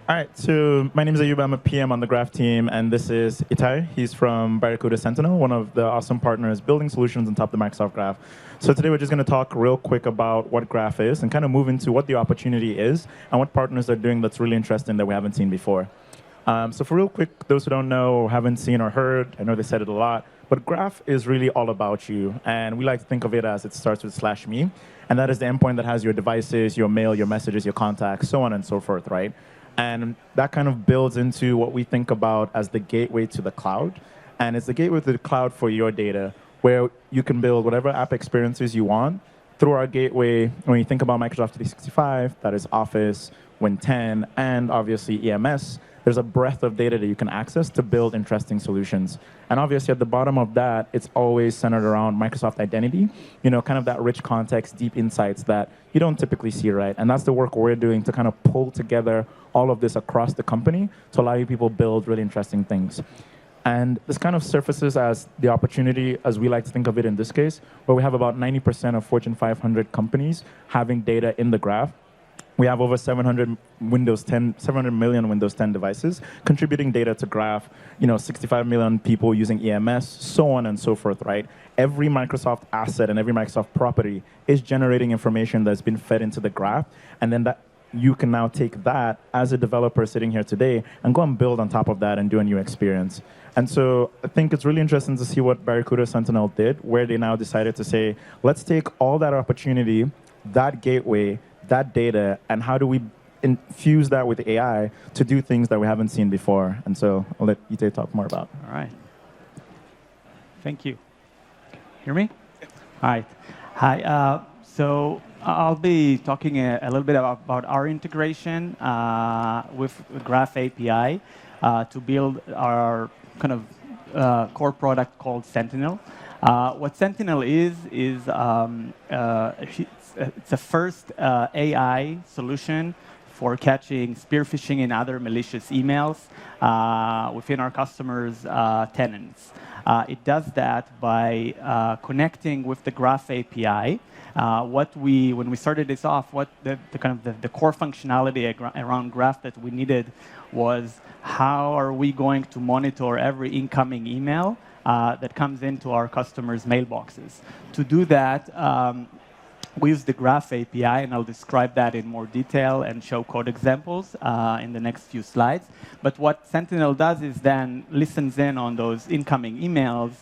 All right, so my name is Ayub. I'm a PM on the Graph team, and this is Itai. He's from Barracuda Sentinel, one of the awesome partners building solutions on top of the Microsoft Graph. So today we're just going to talk real quick about what Graph is and kind of move into what the opportunity is and what partners are doing that's really interesting that we haven't seen before. So for real quick, those who don't know or haven't seen or heard, I know they said it a lot, but Graph is really all about you. And we like to think of it as it starts with /me. And that is the endpoint that has your devices, your mail, your messages, your contacts, so on and so forth, right? And that kind of builds into what we think about as the gateway to the cloud. And it's the gateway to the cloud for your data, where you can build whatever app experiences you want through our gateway. When you think about Microsoft 365, that is Office, Win 10, and obviously EMS, there's a breadth of data that you can access to build interesting solutions. And obviously at the bottom of that, it's always centered around Microsoft identity, kind of that rich context, deep insights that you don't typically see, right? And that's the work we're doing to kind of pull together all of this across the company to allow you people build really interesting things. And this kind of surfaces as the opportunity, as we like to think of it in this case, where we have about 90% of Fortune 500 companies having data in the graph. We have over 700 million Windows 10 devices contributing data to Graph, 65 million people using EMS, so on and so forth, right? Every Microsoft asset and every Microsoft property is generating information that's been fed into the Graph, and then that you can now take that as a developer sitting here today and go and build on top of that and do a new experience. And so I think it's really interesting to see what Barracuda Sentinel did, where they now decided to say, let's take all that opportunity, that gateway, that data, and how do we infuse that with AI to do things that we haven't seen before. And so I'll let Ite talk more about. All right. Thank you. Hear me? All right. Hi. So I'll be talking a little bit about our integration with Graph API to build our kind of core product called Sentinel. What Sentinel is it's a first AI solution for catching spear phishing and other malicious emails within our customers' tenants. It does that by connecting with the Graph API. When we started this off, what the core functionality around Graph that we needed was how are we going to monitor every incoming email that comes into our customers' mailboxes. To do that, we use the Graph API, and I'll describe that in more detail and show code examples in the next few slides. But what Sentinel does is then listens in on those incoming emails.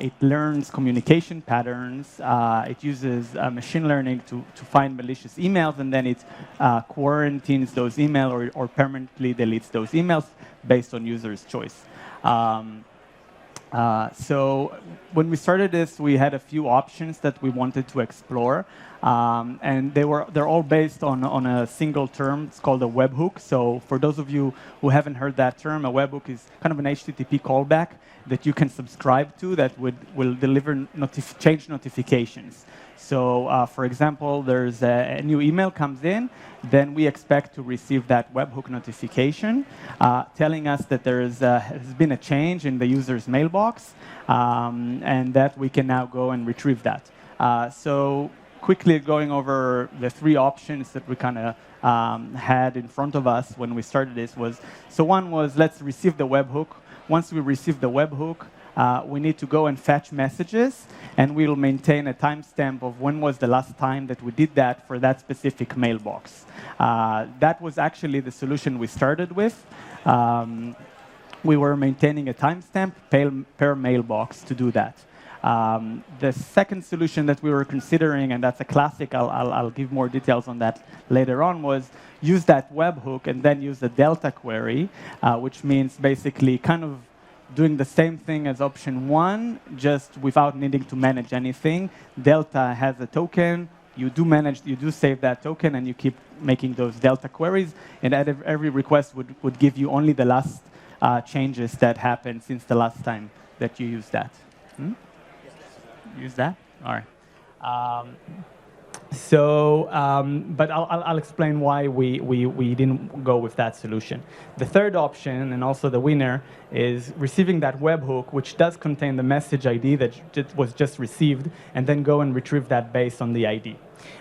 It learns communication patterns. It uses machine learning to find malicious emails, and then it quarantines those emails or permanently deletes those emails based on user's choice. So when we started this, we had a few options that we wanted to explore, and they're all based on a single term. It's called a webhook. So for those of you who haven't heard that term, a webhook is kind of an HTTP callback that you can subscribe to that will deliver change notifications. So for example, there's a new email comes in, then we expect to receive that webhook notification telling us that there has been a change in the user's mailbox and that we can now go and retrieve that. So quickly going over the three options that we kind of had in front of us when we started this was, so one was let's receive the webhook. Once we receive the webhook, we need to go and fetch messages, and we'll maintain a timestamp of when was the last time that we did that for that specific mailbox. That was actually the solution we started with. We were maintaining a timestamp per mailbox to do that. The second solution that we were considering, and that's a classic, I'll give more details on that later on, was use that webhook and then use a Delta query, which means basically kind of doing the same thing as option one, just without needing to manage anything. Delta has a token. You do save that token, and you keep making those Delta queries. And every request would give you only the last changes that happened since the last time that you used that. Use that? All right. But I'll explain why we didn't go with that solution. The third option, and also the winner, is receiving that webhook, which does contain the message ID that was just received, and then go and retrieve that based on the ID.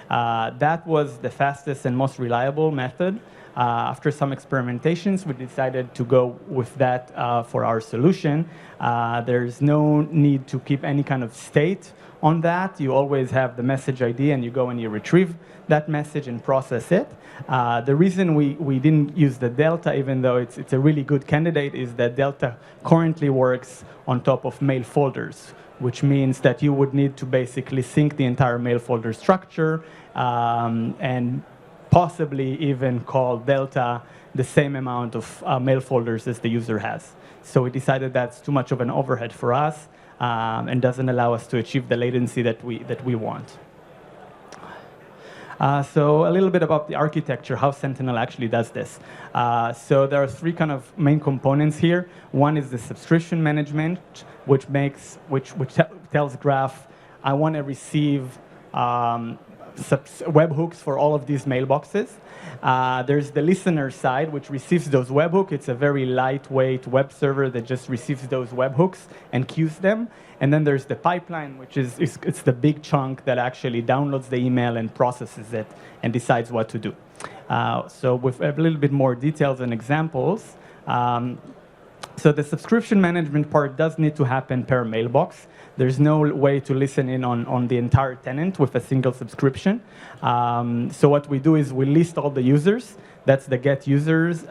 That was the fastest and most reliable method. After some experimentations, we decided to go with that for our solution. There's no need to keep any kind of state on that. You always have the message ID, and you go and you retrieve that message and process it. The reason we didn't use the Delta, even though it's a really good candidate, is that Delta currently works on top of mail folders, which means that you would need to basically sync the entire mail folder structure and possibly even call Delta the same amount of mail folders as the user has. So we decided that's too much of an overhead for us and doesn't allow us to achieve the latency that we want. So a little bit about the architecture, how Sentinel actually does this. So there are three kind of main components here. One is the subscription management, which tells Graph, I want to receive webhooks for all of these mailboxes. There's the listener side, which receives those webhooks. It's a very lightweight web server that just receives those webhooks and queues them. And then there's the pipeline, which is it's the big chunk that actually downloads the email and processes it and decides what to do. So with a little bit more details and examples, so the subscription management part does need to happen per mailbox. There's no way to listen in on the entire tenant with a single subscription. So what we do is we list all the users. That's the get users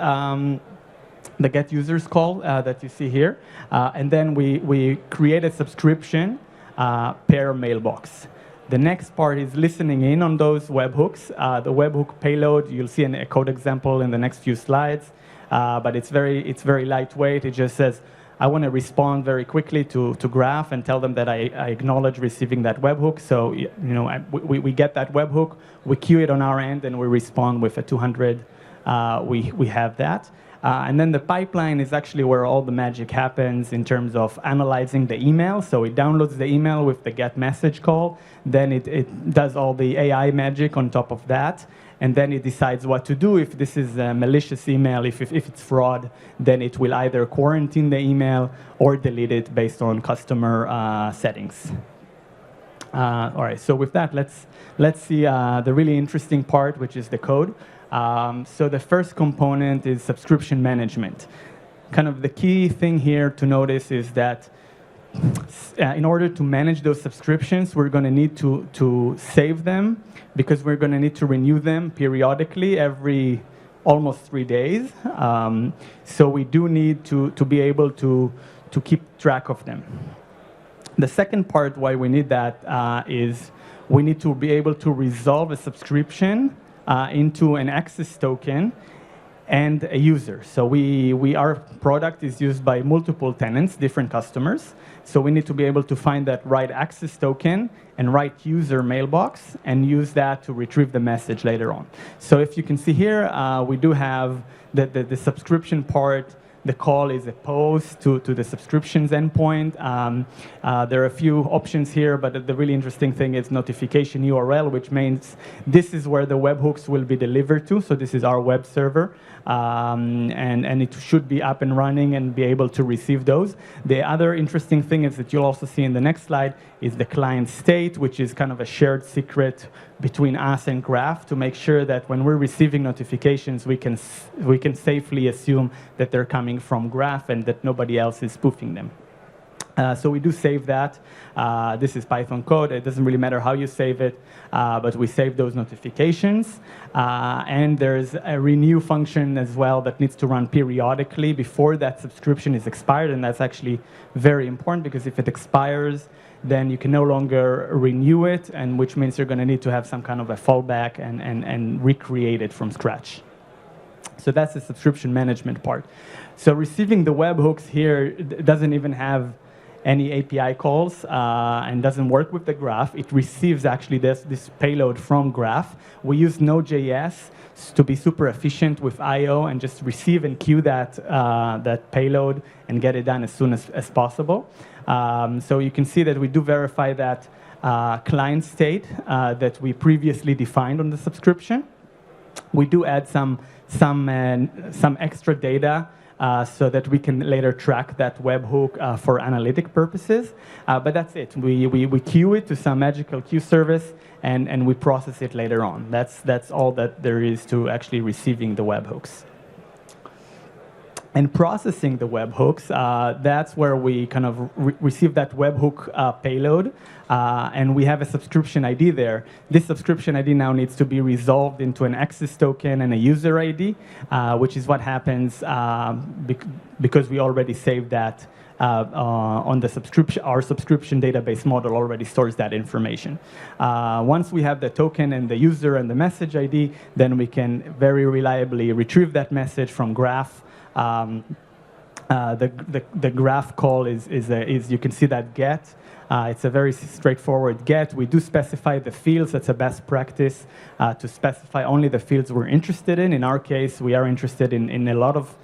call that you see here. And then we create a subscription per mailbox. The next part is listening in on those webhooks. The webhook payload, you'll see a code example in the next few slides. But it's very lightweight. It just says, I want to respond very quickly to Graph and tell them that I acknowledge receiving that webhook. So we get that webhook, we queue it on our end, and we respond with a 200. We have that. And then the pipeline is actually where all the magic happens in terms of analyzing the email. So it downloads the email with the get message call. Then it does all the AI magic on top of that. And then it decides what to do. If this is a malicious email, if it's fraud, then it will either quarantine the email or delete it based on customer settings. All right, so with that, let's see the really interesting part, which is the code. So the first component is subscription management. Kind of the key thing here to notice is that in order to manage those subscriptions, we're going to need to save them because we're going to need to renew them periodically every almost 3 days. So we do need to be able to keep track of them. The second part why we need that is we need to be able to resolve a subscription into an access token and a user. So our product is used by multiple tenants, different customers. So we need to be able to find that right access token and right user mailbox and use that to retrieve the message later on. So if you can see here, we do have the subscription part. The call is a post to the subscriptions endpoint. There are a few options here, but the really interesting thing is notification URL, which means this is where the webhooks will be delivered to. So this is our web server, and it should be up and running and be able to receive those. The other interesting thing is that you'll also see in the next slide is the client state, which is kind of a shared secret between us and Graph to make sure that when we're receiving notifications, we can safely assume that they're coming from Graph and that nobody else is spoofing them. So we do save that. This is Python code. It doesn't really matter how you save it, but we save those notifications. And there's a renew function as well that needs to run periodically before that subscription is expired. And that's actually very important because if it expires, then you can no longer renew it, and which means you're going to need to have some kind of a fallback and recreate it from scratch. So that's the subscription management part. So receiving the webhooks here doesn't even have any API calls and doesn't work with the Graph. It receives actually this payload from Graph. We use Node.js to be super efficient with I/O and just receive and queue that payload and get it done as soon as possible. So you can see that we do verify that client state that we previously defined on the subscription. We do add some extra data so that we can later track that webhook for analytic purposes. But that's it. We queue it to some magical queue service, and we process it later on. That's all that there is to actually receiving the webhooks. And processing the webhooks, that's where we kind of receive that webhook payload, and we have a subscription ID there. This subscription ID now needs to be resolved into an access token and a user ID, which is what happens because we already saved that on the subscription. Our subscription database model already stores that information. Once we have the token and the user and the message ID, then we can very reliably retrieve that message from Graph. The Graph call is you can see that get. It's a very straightforward get. We do specify the fields. That's a best practice to specify only the fields we're interested in. In our case, we are interested in a lot of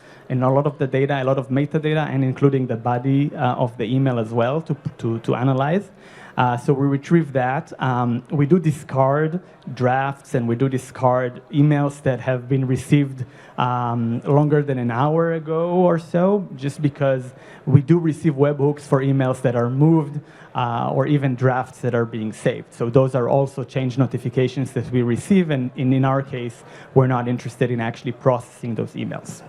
the data, a lot of metadata, and including the body of the email as well to analyze. So we retrieve that. We do discard drafts, and we do discard emails that have been received longer than an hour ago or so, just because we do receive webhooks for emails that are moved or even drafts that are being saved. So those are also change notifications that we receive, and in our case, we're not interested in actually processing those emails.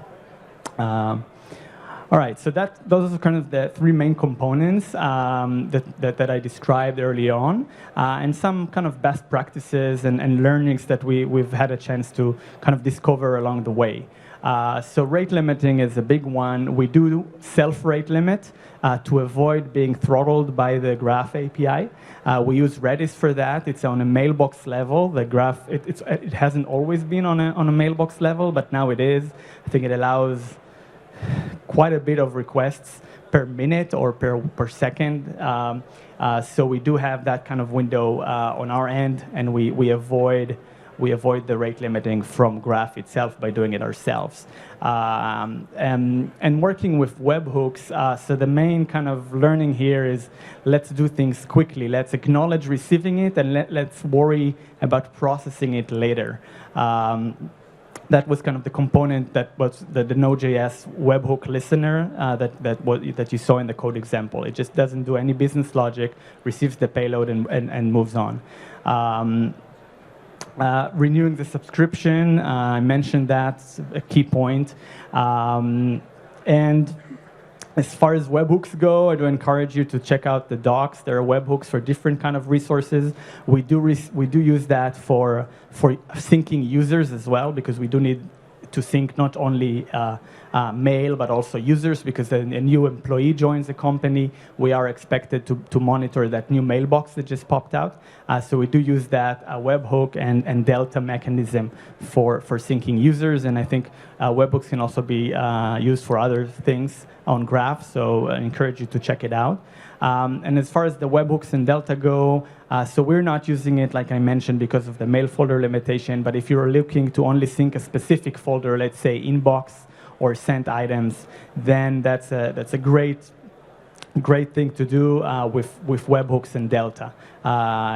All right, so those are kind of the three main components that I described early on, and some kind of best practices and learnings that we've had a chance to kind of discover along the way. So rate limiting is a big one. We do self-rate limit to avoid being throttled by the Graph API. We use Redis for that. It's on a mailbox level. The Graph, it hasn't always been on a mailbox level, but now it is. I think it allows quite a bit of requests per minute or per second. So we do have that kind of window on our end, and we avoid the rate limiting from Graph itself by doing it ourselves. And working with webhooks, so the main kind of learning here is let's do things quickly. Let's acknowledge receiving it, and let's worry about processing it later. That was kind of the component that was the Node.js webhook listener that you saw in the code example. It just doesn't do any business logic, receives the payload, and moves on. Renewing the subscription, I mentioned that's a key point. And as far as webhooks go, I do encourage you to check out the docs. There are webhooks for different kind of resources. We do use that for syncing users as well, because we do need to sync not only mail, but also users, because a new employee joins the company. We are expected to monitor that new mailbox that just popped out. So we do use that webhook and Delta mechanism for syncing users. And I think webhooks can also be used for other things on Graph, so I encourage you to check it out. And as far as the webhooks and Delta go, so we're not using it, like I mentioned, because of the mail folder limitation. But if you're looking to only sync a specific folder, let's say inbox or sent items, then that's a great thing to do with webhooks and Delta.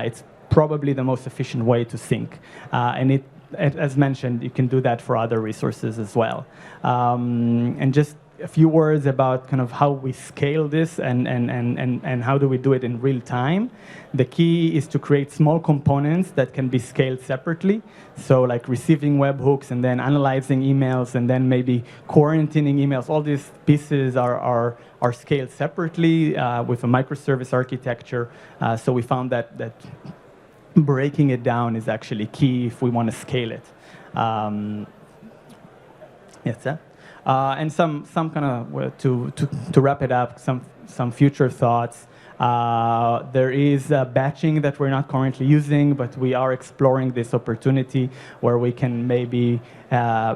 It's probably the most efficient way to sync. And as mentioned, you can do that for other resources as well. And just a few words about kind of how we scale this and how do we do it in real time. The key is to create small components that can be scaled separately. So like receiving webhooks and then analyzing emails and then maybe quarantining emails. All these pieces are scaled separately with a microservice architecture. So we found that breaking it down is actually key if we want to scale it. Yes, and some kind of to wrap it up, some future thoughts. There is batching that we're not currently using, but we are exploring this opportunity where we can maybe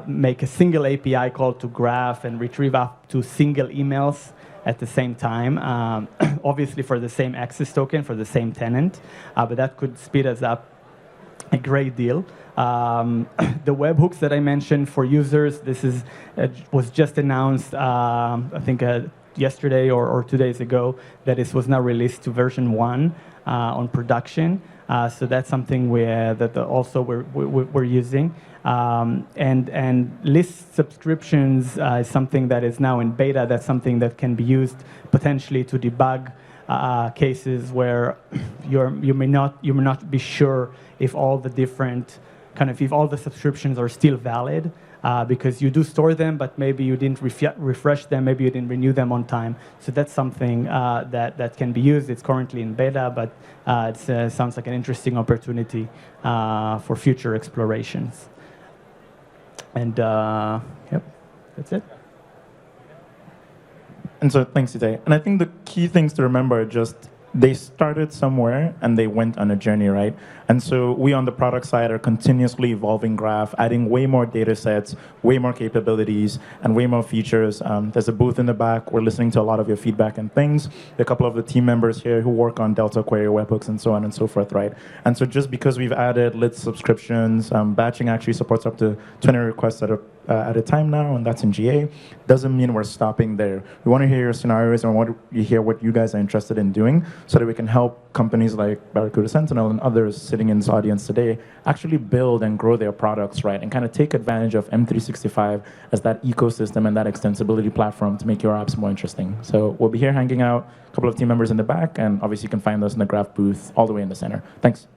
make a single API call to Graph and retrieve up to single emails at the same time, obviously for the same access token, for the same tenant, but that could speed us up a great deal. The webhooks that I mentioned for users, this was just announced, I think, yesterday or 2 days ago, that this was now released to version 1 on production. So that's something that also we're using. And list subscriptions is something that is now in beta. That's something that can be used potentially to debug cases where you may not be sure if all the different if all the subscriptions are still valid, because you do store them, but maybe you didn't refresh them, maybe you didn't renew them on time. So that's something that can be used. It's currently in beta, but it sounds like an interesting opportunity for future explorations. And yep, that's it. And so thanks, Itay. And I think the key things to remember are just they started somewhere and they went on a journey, right? And so we on the product side are continuously evolving Graph, adding way more data sets, way more capabilities, and way more features. There's a booth in the back. We're listening to a lot of your feedback and things. There are a couple of the team members here who work on Delta Query webhooks and so on and so forth, right? And so just because we've added lit subscriptions, batching actually supports up to 20 requests at a time now, and that's in GA, doesn't mean we're stopping there. We want to hear your scenarios and we want to hear what you guys are interested in doing so that we can help companies like Barracuda Sentinel and others sitting in this audience today actually build and grow their products, right? And kind of take advantage of M365 as that ecosystem and that extensibility platform to make your apps more interesting. So we'll be here hanging out, a couple of team members in the back, and obviously you can find us in the Graph booth all the way in the center. Thanks.